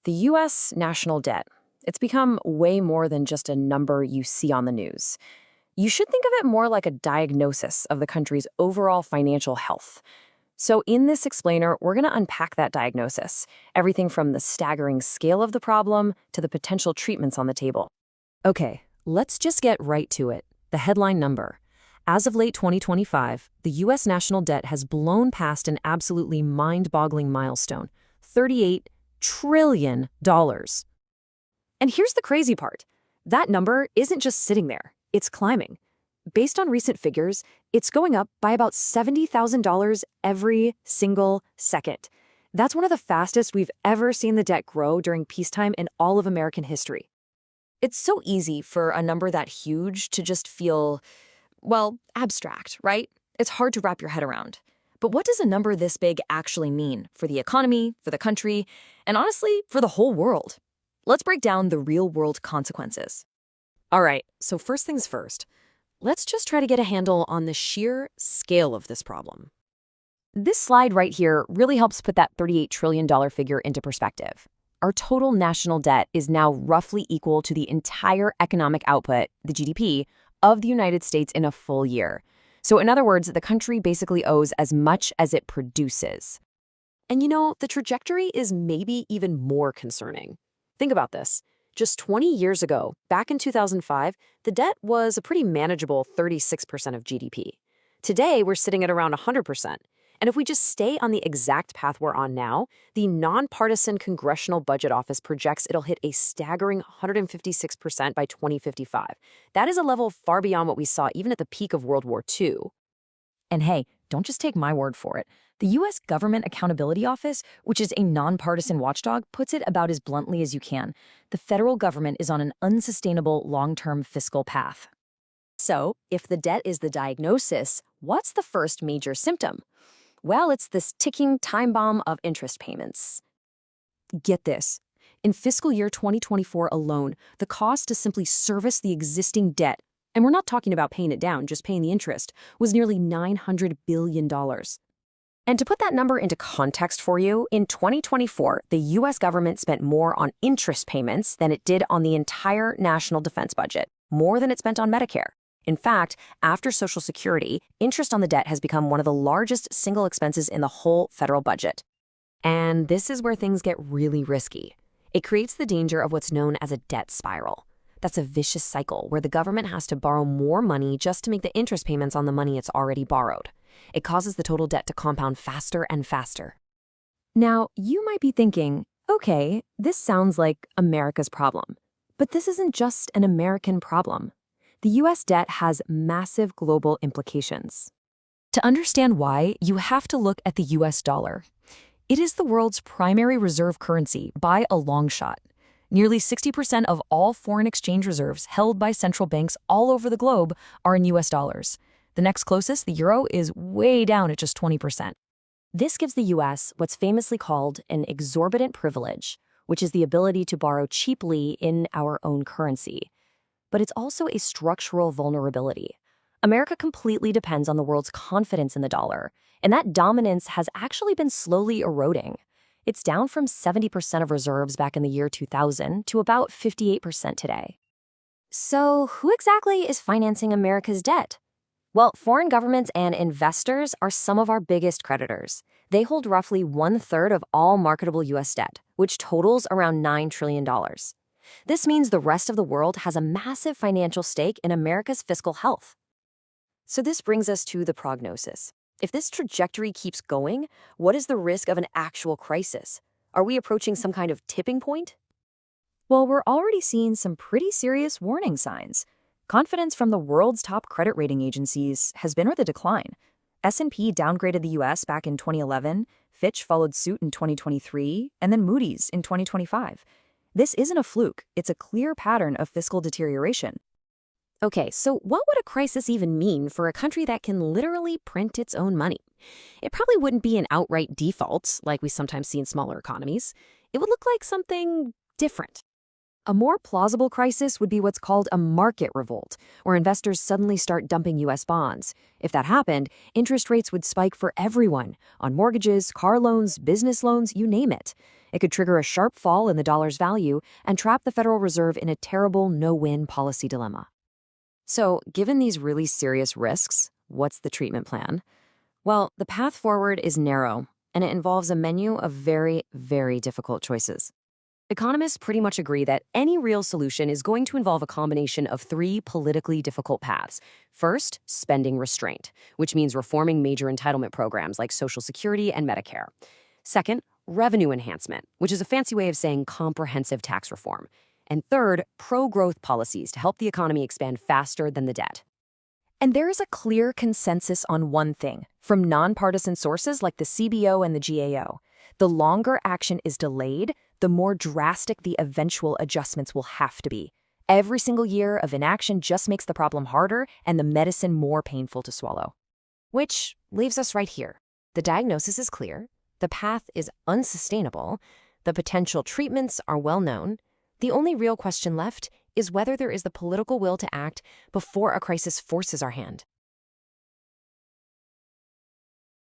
The U.S. national debt. It's become way more than just a number you see on the news. You should think of it more like a diagnosis of the country's overall financial health. So in this explainer, we're going to unpack that diagnosis, everything from the staggering scale of the problem to the potential treatments on the table. Okay, let's just get right to it. The headline number. As of late 2025, the U.S. national debt has blown past an absolutely mind-boggling milestone, $38 trillion. And here's the crazy part. That number isn't just sitting there, it's climbing. Based on recent figures, it's going up by about $70,000 every single second. That's one of the fastest we've ever seen the debt grow during peacetime in all of American history. It's so easy for a number that huge to just feel, well, abstract, right? It's hard to wrap your head around. But what does a number this big actually mean for the economy, for the country, and honestly, for the whole world? Let's break down the real-world consequences. All right, so first things first. Let's just try to get a handle on the sheer scale of this problem. This slide right here really helps put that $38 trillion figure into perspective. Our total national debt is now roughly equal to the entire economic output, the GDP, of the United States in a full year. So in other words, the country basically owes as much as it produces. And you know, the trajectory is maybe even more concerning. Think about this. Just 20 years ago, back in 2005, the debt was a pretty manageable 36% of GDP. Today, we're sitting at around 100%. And if we just stay on the exact path we're on now, the nonpartisan Congressional Budget Office projects it'll hit a staggering 156% by 2055. That is a level far beyond what we saw even at the peak of World War II. And hey, don't just take my word for it. The U.S. Government Accountability Office, which is a nonpartisan watchdog, puts it about as bluntly as you can. The federal government is on an unsustainable long-term fiscal path. So, if the debt is the diagnosis, what's the first major symptom? Well, it's this ticking time bomb of interest payments. Get this. In fiscal year 2024 alone, the cost to simply service the existing debt, and we're not talking about paying it down, just paying the interest, was nearly $900 billion. And to put that number into context for you, in 2024, the U.S. government spent more on interest payments than it did on the entire national defense budget, more than it spent on Medicare. In fact, after Social Security, interest on the debt has become one of the largest single expenses in the whole federal budget. And this is where things get really risky. It creates the danger of what's known as a debt spiral. That's a vicious cycle where the government has to borrow more money just to make the interest payments on the money it's already borrowed. It causes the total debt to compound faster and faster. Now, you might be thinking, okay, this sounds like America's problem. But this isn't just an American problem. The U.S. debt has massive global implications. To understand why, you have to look at the U.S. dollar. It is the world's primary reserve currency by a long shot. Nearly 60% of all foreign exchange reserves held by central banks all over the globe are in U.S. dollars. The next closest, the euro, is way down at just 20%. This gives the U.S. what's famously called an exorbitant privilege, which is the ability to borrow cheaply in our own currency. But it's also a structural vulnerability. America completely depends on the world's confidence in the dollar, and that dominance has actually been slowly eroding. It's down from 70% of reserves back in the year 2000 to about 58% today. So who exactly is financing America's debt? Well, foreign governments and investors are some of our biggest creditors. They hold roughly 1/3 of all marketable U.S. debt, which totals around $9 trillion. This means the rest of the world has a massive financial stake in America's fiscal health. So this brings us to the prognosis. If this trajectory keeps going, what is the risk of an actual crisis? Are we approaching some kind of tipping point? Well, we're already seeing some pretty serious warning signs. Confidence from the world's top credit rating agencies has been on the decline. S&P downgraded the U.S. back in 2011, Fitch followed suit in 2023, and then Moody's in 2025. This isn't a fluke, it's a clear pattern of fiscal deterioration. Okay, so what would a crisis even mean for a country that can literally print its own money? It probably wouldn't be an outright default, like we sometimes see in smaller economies. It would look like something different. A more plausible crisis would be what's called a market revolt, where investors suddenly start dumping U.S. bonds. If that happened, interest rates would spike for everyone, on mortgages, car loans, business loans, you name it. It could trigger a sharp fall in the dollar's value and trap the Federal Reserve in a terrible no-win policy dilemma. So, given these really serious risks, what's the treatment plan? Well, the path forward is narrow, and it involves a menu of very, very difficult choices. Economists pretty much agree that any real solution is going to involve a combination of three politically difficult paths. First, spending restraint, which means reforming major entitlement programs like Social Security and Medicare. Second, revenue enhancement, which is a fancy way of saying comprehensive tax reform. And third, pro-growth policies to help the economy expand faster than the debt. And there is a clear consensus on one thing from nonpartisan sources like the CBO and the GAO. The longer action is delayed, the more drastic the eventual adjustments will have to be. Every single year of inaction just makes the problem harder and the medicine more painful to swallow. Which leaves us right here. The diagnosis is clear, the path is unsustainable, the potential treatments are well known. The only real question left is whether there is the political will to act before a crisis forces our hand.